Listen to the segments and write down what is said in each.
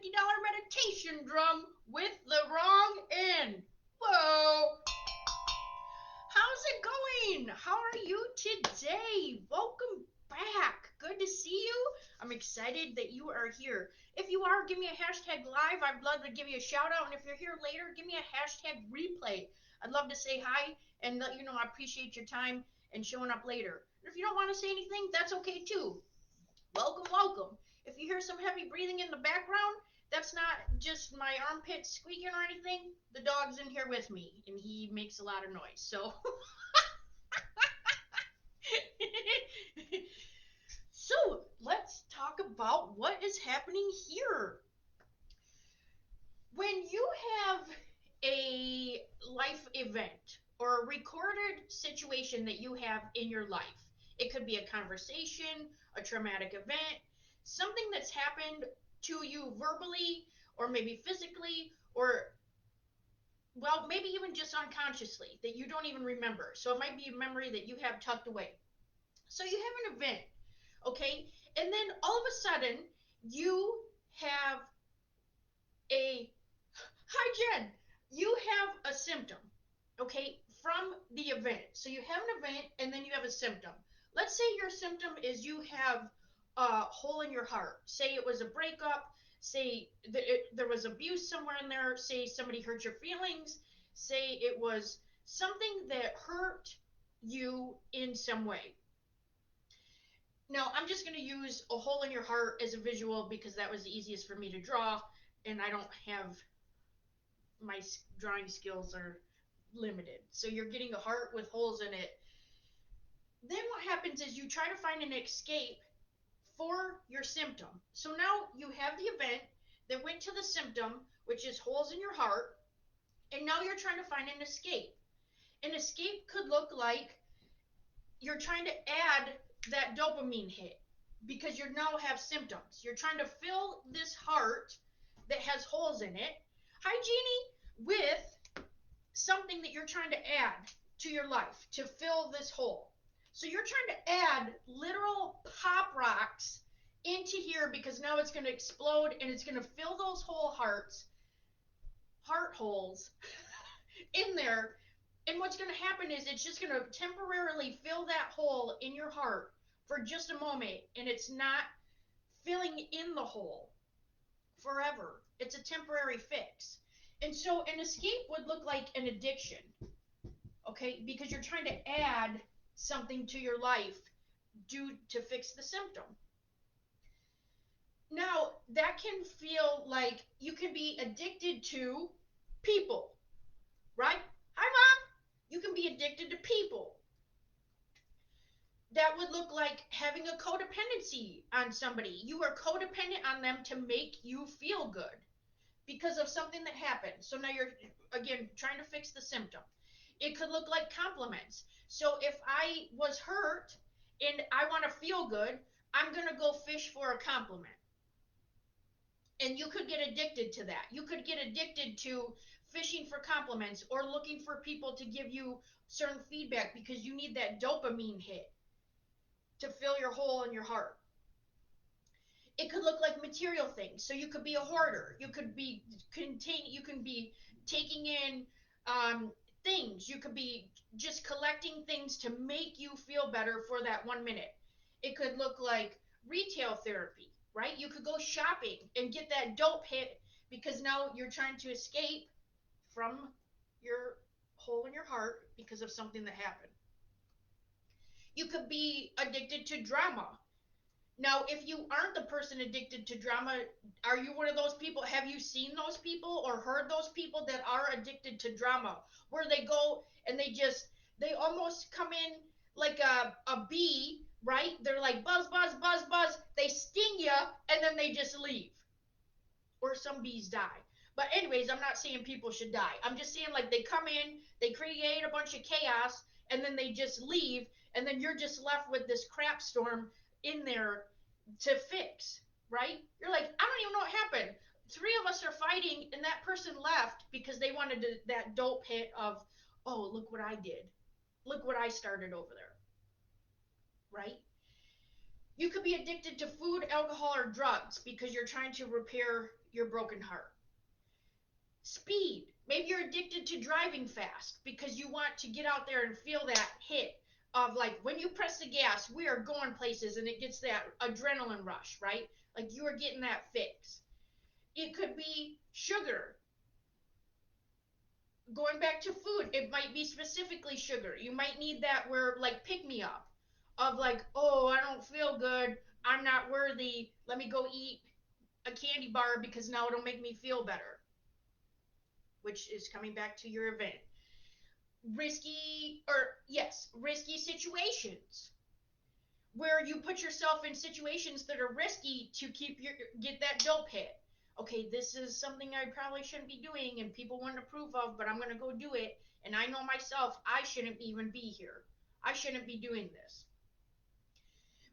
$50 meditation drum with the wrong end. Whoa! How's it going? How are you today? Welcome back. Good to see you. I'm excited that you are here. If you are, give me a hashtag live. I'd love to give you a shout out. And if you're here later, give me a hashtag replay. I'd love to say hi and let you know I appreciate your time and showing up later. And if you don't want to say anything, that's okay too. Welcome, welcome. If you hear some heavy breathing in the background, that's not just my armpits squeaking or anything. The dog's in here with me, and he makes a lot of noise. So, so let's talk about what is happening here. When you have a life event or a recorded situation that you have in your life, it could be a conversation, a traumatic event, something that's happened to you verbally or maybe physically or, well, maybe even just unconsciously that you don't even remember. So it might be a memory that you have tucked away. So you have an event, okay? And then all of a sudden you have a hi Jen, you have a symptom, okay, from the event. So you have an event and then you have a symptom. Let's say your symptom is you have a hole in your heart. Say it was a breakup. Say that there was abuse somewhere in there. Say somebody hurt your feelings. Say it was something that hurt you in some way. Now, I'm just going to use a hole in your heart as a visual because that was the easiest for me to draw, and I don't have my drawing skills are limited. So you're getting a heart with holes in it. Then what happens is you try to find an escape for your symptom. So now you have the event that went to the symptom, which is holes in your heart, and now you're trying to find an escape. An escape could look like you're trying to add that dopamine hit because you now have symptoms. You're trying to fill this heart that has holes in it, hi Jeannie, with something that you're trying to add to your life to fill this hole. So you're trying to add literal pop rocks into here because now it's going to explode and it's going to fill those whole heart holes in there. And what's going to happen is it's just going to temporarily fill that hole in your heart for just a moment, and it's not filling in the hole forever. It's a temporary fix. And so an escape would look like an addiction, okay? Because you're trying to add something to your life due to fix the symptom. Now, that can feel like you can be addicted to people, right? Hi, Mom. You can be addicted to people. That would look like having a codependency on somebody. You are codependent on them to make you feel good because of something that happened. So now you're, again, trying to fix the symptom. It could look like compliments. So if I was hurt and I want to feel good, I'm going to go fish for a compliment. And you could get addicted to that. You could get addicted to fishing for compliments or looking for people to give you certain feedback because you need that dopamine hit to fill your hole in your heart. It could look like material things. So you could be a hoarder. You could be taking in things. You could be just collecting things to make you feel better for that 1 minute. It could look like retail therapy, right? You could go shopping and get that dope hit because now you're trying to escape from your hole in your heart because of something that happened. You could be addicted to drama. Now, if you aren't the person addicted to drama, are you one of those people? Have you seen those people or heard those people that are addicted to drama where they go and they almost come in like a bee, right? They're like buzz, buzz, buzz, buzz. They sting you and then they just leave. Or some bees die. But anyways, I'm not saying people should die. I'm just saying like they come in, they create a bunch of chaos, and then they just leave, and then you're just left with this crap storm in there to fix, right? You're like, I don't even know what happened. Three of us are fighting, and that person left because they wanted that dope hit of, oh, look what I did. Look what I started over there, right? You could be addicted to food, alcohol, or drugs because you're trying to repair your broken heart. Speed. Maybe you're addicted to driving fast because you want to get out there and feel that hit of like when you press the gas, we are going places and it gets that adrenaline rush, right? Like you are getting that fix. It could be sugar. Going back to food, it might be specifically sugar. You might need that where like pick me up of like, oh, I don't feel good. I'm not worthy. Let me go eat a candy bar because now it'll make me feel better, which is coming back to your event. Risky situations where you put yourself in situations that are risky to get that dope hit. Okay, this is something I probably shouldn't be doing and people wouldn't approve of, but I'm going to go do it. And I know myself, I shouldn't even be here. I shouldn't be doing this.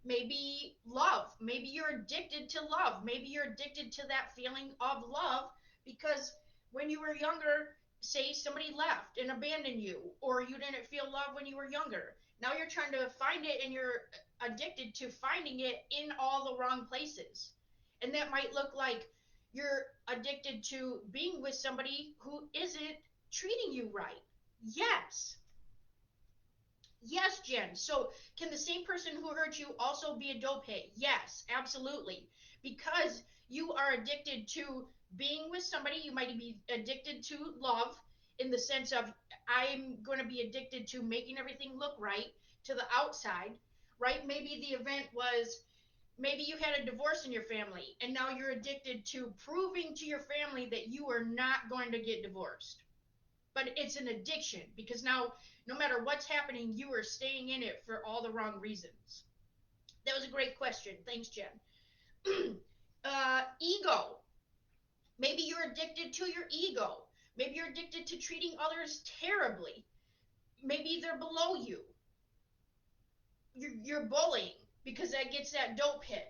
Maybe love. Maybe you're addicted to love. Maybe you're addicted to that feeling of love because when you were younger, say somebody left and abandoned you, or you didn't feel love when you were younger. Now you're trying to find it and you're addicted to finding it in all the wrong places. And that might look like you're addicted to being with somebody who isn't treating you right. Yes, Yes, Jen. So, can the same person who hurt you also be a dope hit? Yes, absolutely. Because you are addicted to being with somebody, you might be addicted to love in the sense of I'm going to be addicted to making everything look right to the outside, right? Maybe the event was maybe you had a divorce in your family and now you're addicted to proving to your family that you are not going to get divorced, but it's an addiction because now no matter what's happening you are staying in it for all the wrong reasons. That was a great question, thanks, Jen. Ego. Maybe you're addicted to your ego. Maybe you're addicted to treating others terribly. Maybe they're below you. You're bullying because that gets that dope hit.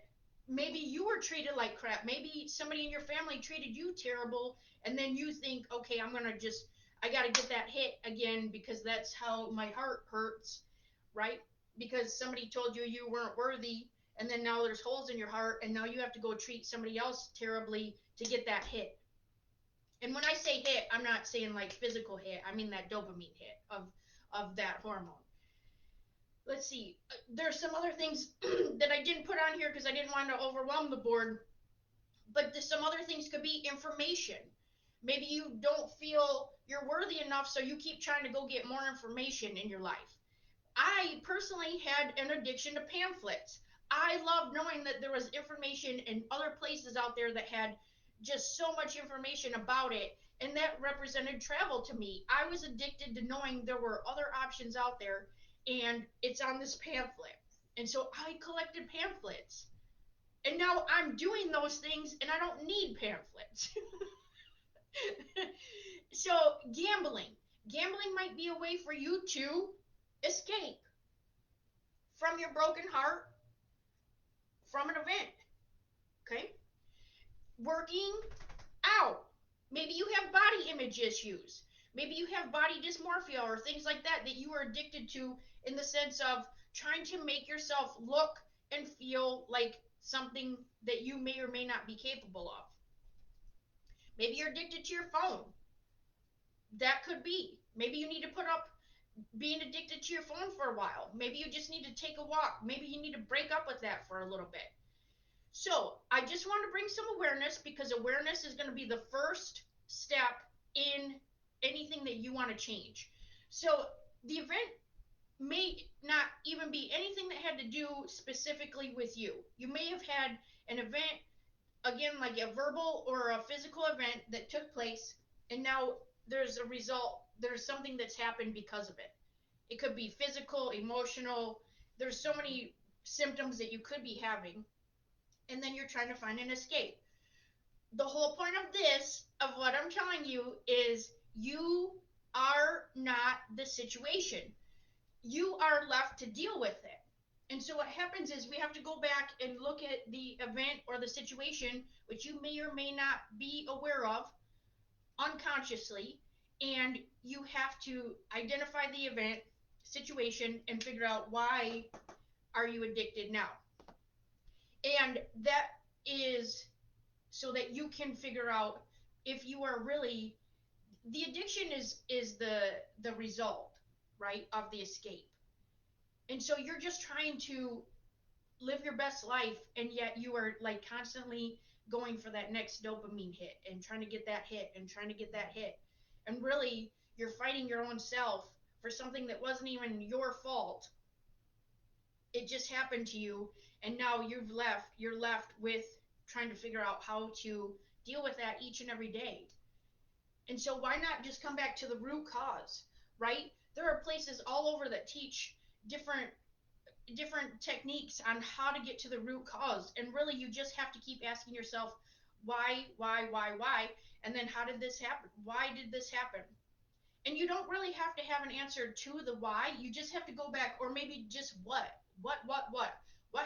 Maybe you were treated like crap. Maybe somebody in your family treated you terrible, and then you think, okay, I got to get that hit again because that's how my heart hurts, right? Because somebody told you you weren't worthy, and then now there's holes in your heart, and now you have to go treat somebody else terribly to get that hit. And when I say hit, I'm not saying like physical hit. I mean that dopamine hit of that hormone. Let's see. There's some other things that I didn't put on here because I didn't want to overwhelm the board. But some other things could be information. Maybe you don't feel you're worthy enough, so you keep trying to go get more information in your life. I personally had an addiction to pamphlets. I loved knowing that there was information in other places out there that had just so much information about it, and that represented travel to me. I was addicted to knowing there were other options out there, and it's on this pamphlet. And so I collected pamphlets. And now I'm doing those things and I don't need pamphlets. So, gambling. Gambling might be a way for you to escape from your broken heart from an event. Okay? Working out. Maybe you have body image issues. Maybe you have body dysmorphia or things like that that you are addicted to in the sense of trying to make yourself look and feel like something that you may or may not be capable of. Maybe you're addicted to your phone. That could be. Maybe you need to put up being addicted to your phone for a while. Maybe you just need to take a walk. Maybe you need to break up with that for a little bit. So, I just want to bring some awareness because awareness is going to be the first step in anything that you want to change. So, the event may not even be anything that had to do specifically with you. You may have had an event, again, like a verbal or a physical event that took place, and now there's a result, there's something that's happened because of it. It could be physical, emotional, there's so many symptoms that you could be having, and then you're trying to find an escape. The whole point of this, of what I'm telling you, is you are not the situation. You are left to deal with it. And so what happens is we have to go back and look at the event or the situation, which you may or may not be aware of unconsciously, and you have to identify the event, situation, and figure out why are you addicted now. And that is so that you can figure out if you are really, the addiction is the result, right, of the escape. And so you're just trying to live your best life, and yet you are like constantly going for that next dopamine hit and trying to get that hit and trying to get that hit. And really you're fighting your own self for something that wasn't even your fault. It just happened to you, and now you're left with trying to figure out how to deal with that each and every day. And so why not just come back to the root cause, right? There are places all over that teach different techniques on how to get to the root cause. And really you just have to keep asking yourself why, and then how did this happen? Why did this happen? And you don't really have to have an answer to the why. You just have to go back, or maybe just what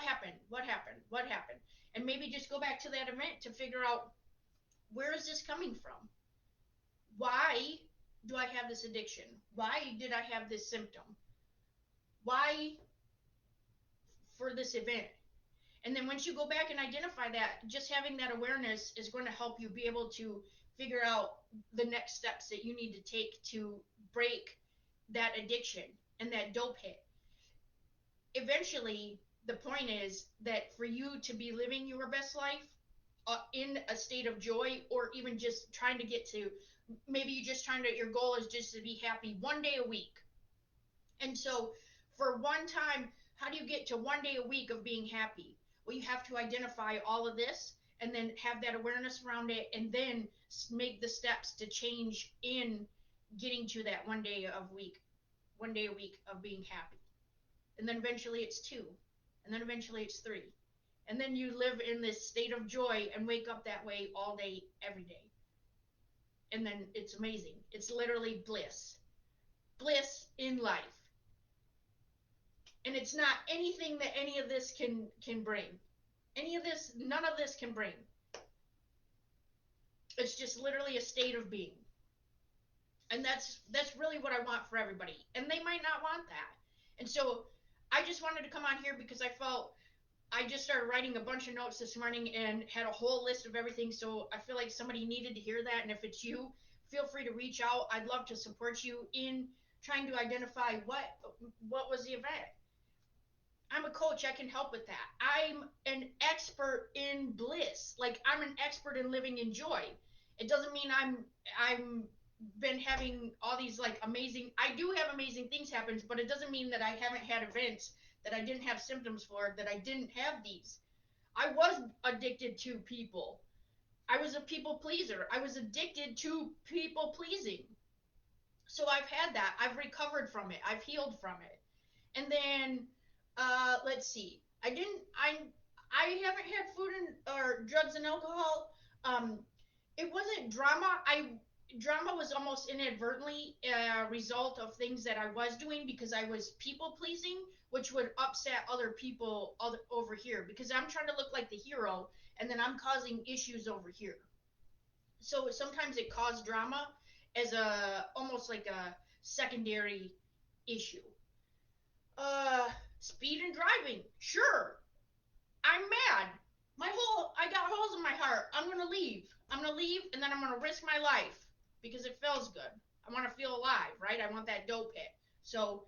happened, what happened, and maybe just go back to that event to figure out, where is this coming from? Why do I have this addiction? Why did I have this symptom? Why for this event? And then once you go back and identify that, just having that awareness is going to help you be able to figure out the next steps that you need to take to break that addiction and that dope hit. Eventually, the point is that for you to be living your best life in a state of joy, or even just trying to get to, maybe you just trying to, your goal is just to be happy one day a week. And so for one time, how do you get to one day a week of being happy? Well, you have to identify all of this and then have that awareness around it, and then make the steps to change in getting to that one day a week of being happy. And then eventually it's two, and then eventually it's three. And then you live in this state of joy and wake up that way all day, every day. And then it's amazing. It's literally bliss. Bliss in life. And it's not anything that any of this can bring. Any of this, none of this can bring. It's just literally a state of being. And that's really what I want for everybody. And they might not want that. And so I just wanted to come on here because I felt, I just started writing a bunch of notes this morning and had a whole list of everything. So I feel like somebody needed to hear that. And if it's you, feel free to reach out. I'd love to support you in trying to identify what was the event. I'm a coach. I can help with that. I'm an expert in bliss. Like, I'm an expert in living in joy. It doesn't mean I'm been having all these like amazing, I do have amazing things happen, but it doesn't mean that I haven't had events that I didn't have symptoms for, that I didn't have these. I was addicted to people. I was a people pleaser. I was addicted to people pleasing. So I've had that. I've recovered from it. I've healed from it. And then let's see. I haven't had food and or drugs and alcohol. It wasn't drama. I Drama was almost inadvertently a result of things that I was doing, because I was people pleasing, which would upset other people over here, because I'm trying to look like the hero, and then I'm causing issues over here. So sometimes it caused drama as a almost like a secondary issue. Speed and driving. Sure, I'm mad. I got holes in my heart. I'm gonna leave. I'm gonna leave, and then I'm gonna risk my life because it feels good. I want to feel alive, right? I want that dope hit. So,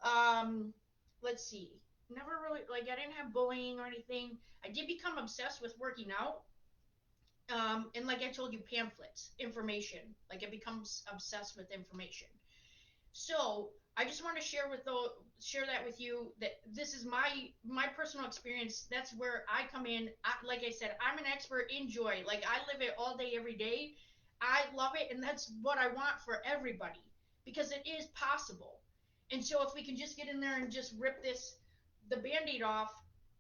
um, let's see. Never really, like, I didn't have bullying or anything. I did become obsessed with working out. And like I told you, pamphlets, information. Like, I becomes obsessed with information. So I just want to share that with you, that this is my personal experience. That's where I come in. Like I said, I'm an expert in joy. Like, I live it all day, every day. I love it, and that's what I want for everybody, because it is possible. And so if we can just get in there and just rip the band-aid off,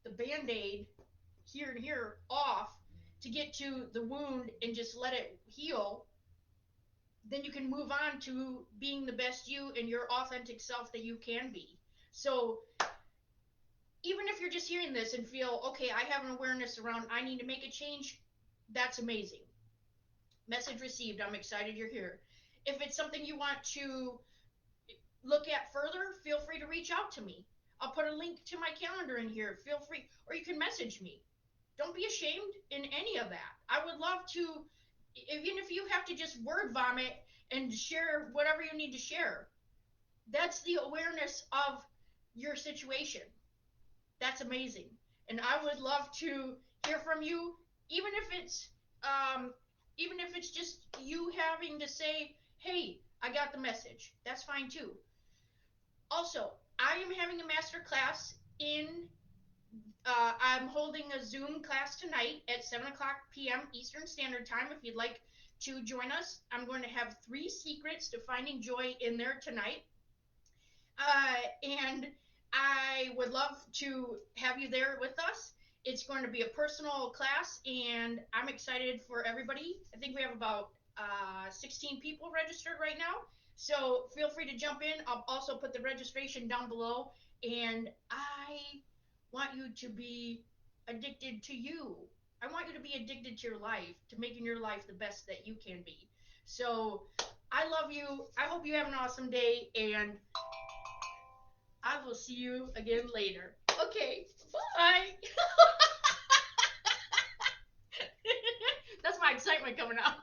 the band-aid here and here off, to get to the wound and just let it heal, then you can move on to being the best you and your authentic self that you can be. So even if you're just hearing this and feel, okay, I have an awareness around, I need to make a change, that's amazing. Message received. I'm excited you're here. If it's something you want to look at further, feel free to reach out to me. I'll put a link to my calendar in here. Feel free, or you can message me. Don't be ashamed in any of that. I would love to, even if you have to just word vomit and share whatever you need to share. That's the awareness of your situation. That's amazing. And I would love to hear from you, even if it's um, even if it's just you having to say, "Hey, I got the message." That's fine too. Also, I am having a master class in. I'm holding a Zoom class tonight at 7 o'clock p.m. Eastern Standard Time. If you'd like to join us, I'm going to have 3 secrets to finding joy in there tonight. And I would love to have you there with us. It's going to be a personal class, and I'm excited for everybody. I think we have about 16 people registered right now. So feel free to jump in. I'll also put the registration down below. And I want you to be addicted to you. I want you to be addicted to your life, to making your life the best that you can be. So I love you. I hope you have an awesome day, and I will see you again later. Okay, bye. That's my excitement coming out.